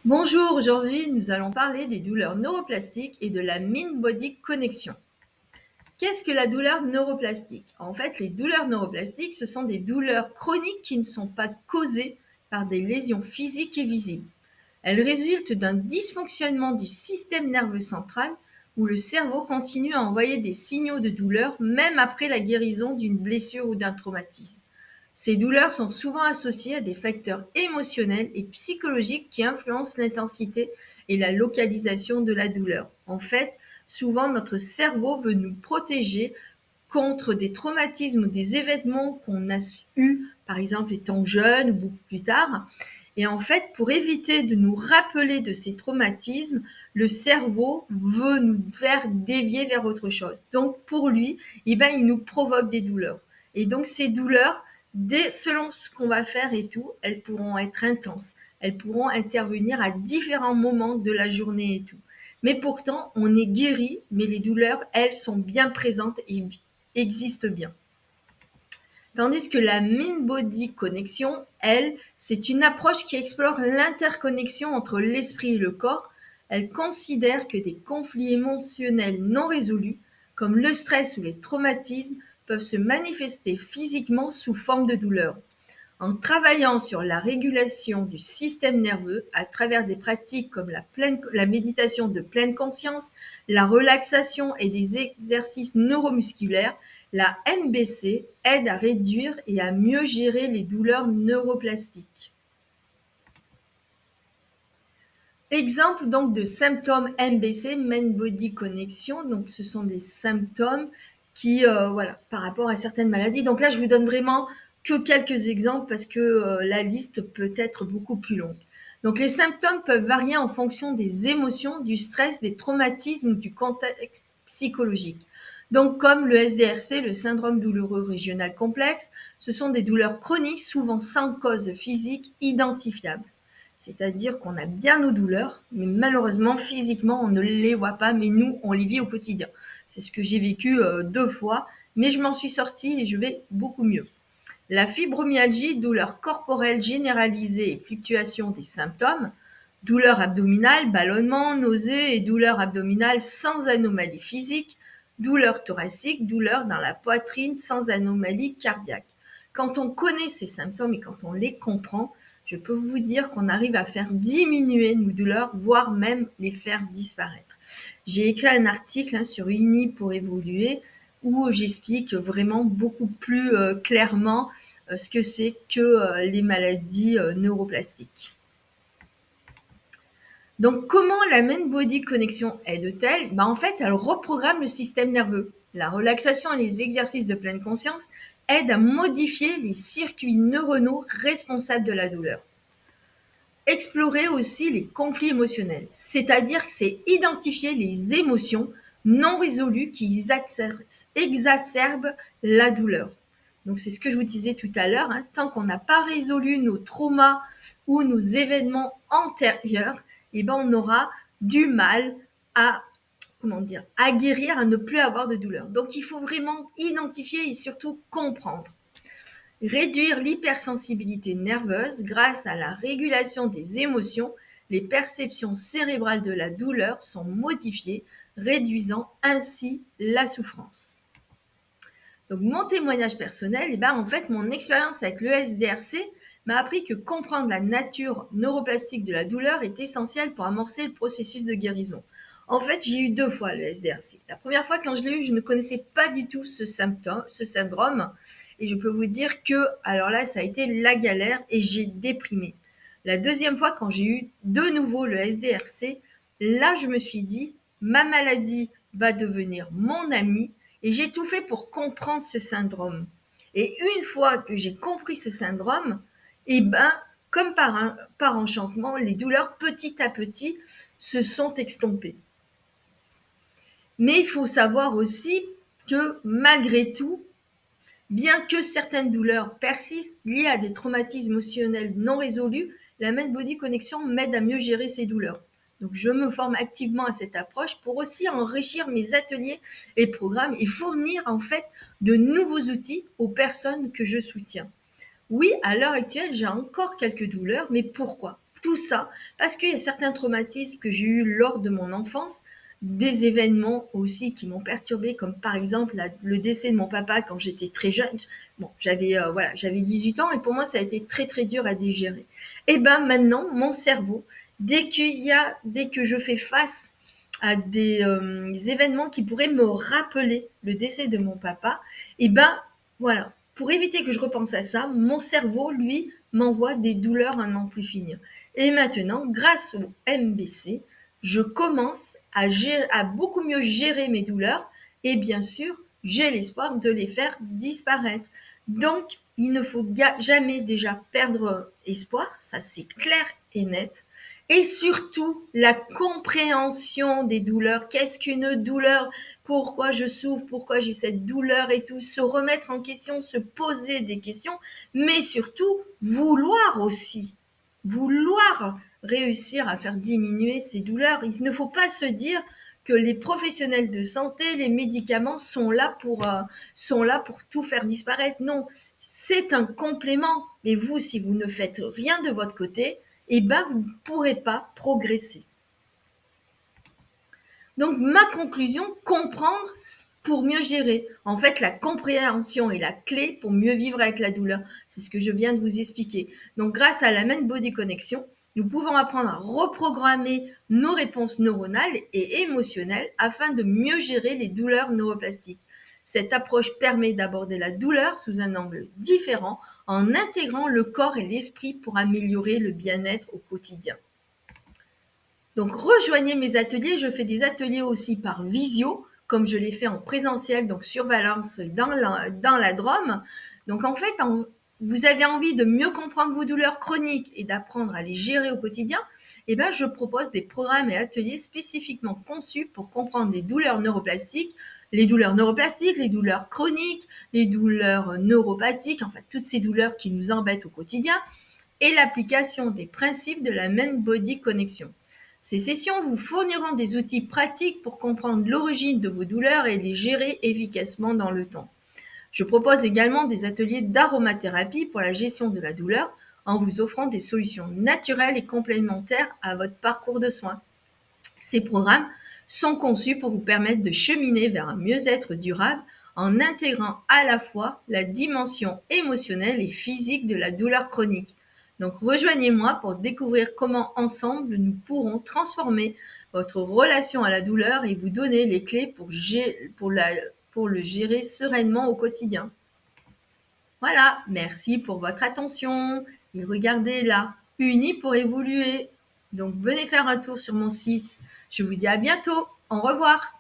Bonjour, aujourd'hui nous allons parler des douleurs neuroplastiques et de la mind-body connection. Qu'est-ce que la douleur neuroplastique? En fait, les douleurs neuroplastiques, ce sont des douleurs chroniques qui ne sont pas causées par des lésions physiques et visibles. Elles résultent d'un dysfonctionnement du système nerveux central où le cerveau continue à envoyer des signaux de douleur même après la guérison d'une blessure ou d'un traumatisme. Ces douleurs sont souvent associées à des facteurs émotionnels et psychologiques qui influencent l'intensité et la localisation de la douleur. En fait, souvent notre cerveau veut nous protéger contre des traumatismes ou des événements qu'on a eus, par exemple étant jeune ou beaucoup plus tard. Et en fait, pour éviter de nous rappeler de ces traumatismes, le cerveau veut nous faire dévier vers autre chose. Donc pour lui, il nous provoque des douleurs. Et donc ces douleurs, selon ce qu'on va faire et tout, elles pourront être intenses. Elles pourront intervenir à différents moments de la journée et tout. Mais pourtant, on est guéri, mais les douleurs, elles, sont bien présentes et existent bien. Tandis que la mind-body connection, elle, c'est une approche qui explore l'interconnexion entre l'esprit et le corps. Elle considère que des conflits émotionnels non résolus, comme le stress ou les traumatismes, peuvent se manifester physiquement sous forme de douleur. En travaillant sur la régulation du système nerveux à travers des pratiques comme la méditation de pleine conscience, la relaxation et des exercices neuromusculaires, la MBC aide à réduire et à mieux gérer les douleurs neuroplastiques. Exemple donc de symptômes MBC, Mind Body Connection. Donc ce sont des symptômes qui, par rapport à certaines maladies. Donc là, je vous donne vraiment que quelques exemples parce que la liste peut être beaucoup plus longue. Donc les symptômes peuvent varier en fonction des émotions, du stress, des traumatismes ou du contexte psychologique. Donc comme le SDRC, le syndrome douloureux régional complexe, ce sont des douleurs chroniques souvent sans cause physique identifiable. C'est-à-dire qu'on a bien nos douleurs, mais malheureusement, physiquement, on ne les voit pas, mais nous, on les vit au quotidien. C'est ce que j'ai vécu 2 fois, mais je m'en suis sortie et je vais beaucoup mieux. La fibromyalgie, douleur corporelle généralisée et fluctuation des symptômes, douleur abdominale, ballonnement, nausées et douleur abdominale sans anomalie physique, douleur thoracique, douleur dans la poitrine sans anomalie cardiaque. Quand on connaît ces symptômes et quand on les comprend, je peux vous dire qu'on arrive à faire diminuer nos douleurs, voire même les faire disparaître. J'ai écrit un article sur Uni pour évoluer où j'explique vraiment beaucoup plus clairement ce que c'est que les maladies neuroplastiques. Donc, comment la mind-body connection aide-t-elle? En fait, elle reprogramme le système nerveux. La relaxation et les exercices de pleine conscience aident à modifier les circuits neuronaux responsables de la douleur. Explorer aussi les conflits émotionnels, c'est-à-dire que c'est identifier les émotions non résolues qui exacerbent la douleur. Donc c'est ce que je vous disais tout à l'heure, tant qu'on n'a pas résolu nos traumas ou nos événements antérieurs, on aura du mal à guérir, à ne plus avoir de douleur. Donc il faut vraiment identifier et surtout comprendre. Réduire l'hypersensibilité nerveuse grâce à la régulation des émotions, les perceptions cérébrales de la douleur sont modifiées, réduisant ainsi la souffrance. Donc mon témoignage personnel, en fait, mon expérience avec le SDRC m'a appris que comprendre la nature neuroplastique de la douleur est essentiel pour amorcer le processus de guérison. En fait, j'ai eu 2 fois le SDRC. La première fois, quand je l'ai eu, je ne connaissais pas du tout ce syndrome. Et je peux vous dire que, alors là, ça a été la galère et j'ai déprimé. La deuxième fois, quand j'ai eu de nouveau le SDRC, là, je me suis dit, ma maladie va devenir mon amie et j'ai tout fait pour comprendre ce syndrome. Et une fois que j'ai compris ce syndrome, comme par enchantement, les douleurs petit à petit se sont estompées. Mais il faut savoir aussi que malgré tout, bien que certaines douleurs persistent liées à des traumatismes émotionnels non résolus, la mind-body connection m'aide à mieux gérer ces douleurs. Donc, je me forme activement à cette approche pour aussi enrichir mes ateliers et programmes et fournir en fait de nouveaux outils aux personnes que je soutiens. Oui, à l'heure actuelle, j'ai encore quelques douleurs, mais pourquoi? tout ça parce qu'il y a certains traumatismes que j'ai eus lors de mon enfance, des événements aussi qui m'ont perturbée, comme par exemple le décès de mon papa quand j'étais très jeune. Bon, j'avais 18 ans et pour moi, ça a été très, très dur à digérer. Et ben maintenant, mon cerveau, dès que je fais face à des événements qui pourraient me rappeler le décès de mon papa, et ben voilà, pour éviter que je repense à ça, mon cerveau, lui, m'envoie des douleurs à n'en plus finir. Et maintenant, grâce au MBC, je commence à beaucoup mieux gérer mes douleurs et bien sûr, j'ai l'espoir de les faire disparaître. Donc, il ne faut jamais déjà perdre espoir, ça c'est clair et net. Et surtout, la compréhension des douleurs. Qu'est-ce qu'une douleur? Pourquoi je souffre? Pourquoi j'ai cette douleur et tout? Se remettre en question, se poser des questions, mais surtout, vouloir aussi. Vouloir réussir à faire diminuer ces douleurs. Il ne faut pas se dire que les professionnels de santé, les médicaments sont là pour tout faire disparaître. Non, c'est un complément. Mais vous, si vous ne faites rien de votre côté, eh ben, vous ne pourrez pas progresser. Donc, ma conclusion, comprendre pour mieux gérer. En fait, la compréhension est la clé pour mieux vivre avec la douleur. C'est ce que je viens de vous expliquer. Donc, grâce à la Mind Body Connection, nous pouvons apprendre à reprogrammer nos réponses neuronales et émotionnelles afin de mieux gérer les douleurs neuroplastiques. Cette approche permet d'aborder la douleur sous un angle différent en intégrant le corps et l'esprit pour améliorer le bien-être au quotidien. Donc, rejoignez mes ateliers. Je fais des ateliers aussi par visio, comme je l'ai fait en présentiel, donc sur Valence, dans la Drôme. Donc, en fait, vous avez envie de mieux comprendre vos douleurs chroniques et d'apprendre à les gérer au quotidien, eh ben, je propose des programmes et ateliers spécifiquement conçus pour comprendre les douleurs neuroplastiques, les douleurs chroniques, les douleurs neuropathiques, en fait, toutes ces douleurs qui nous embêtent au quotidien, et l'application des principes de la Mind Body Connection. Ces sessions vous fourniront des outils pratiques pour comprendre l'origine de vos douleurs et les gérer efficacement dans le temps. Je propose également des ateliers d'aromathérapie pour la gestion de la douleur en vous offrant des solutions naturelles et complémentaires à votre parcours de soins. Ces programmes sont conçus pour vous permettre de cheminer vers un mieux-être durable en intégrant à la fois la dimension émotionnelle et physique de la douleur chronique. Donc rejoignez-moi pour découvrir comment ensemble nous pourrons transformer votre relation à la douleur et vous donner les clés pour le gérer sereinement au quotidien. Voilà, merci pour votre attention et regardez là, Unis pour évoluer. Donc venez faire un tour sur mon site. Je vous dis à bientôt. Au revoir.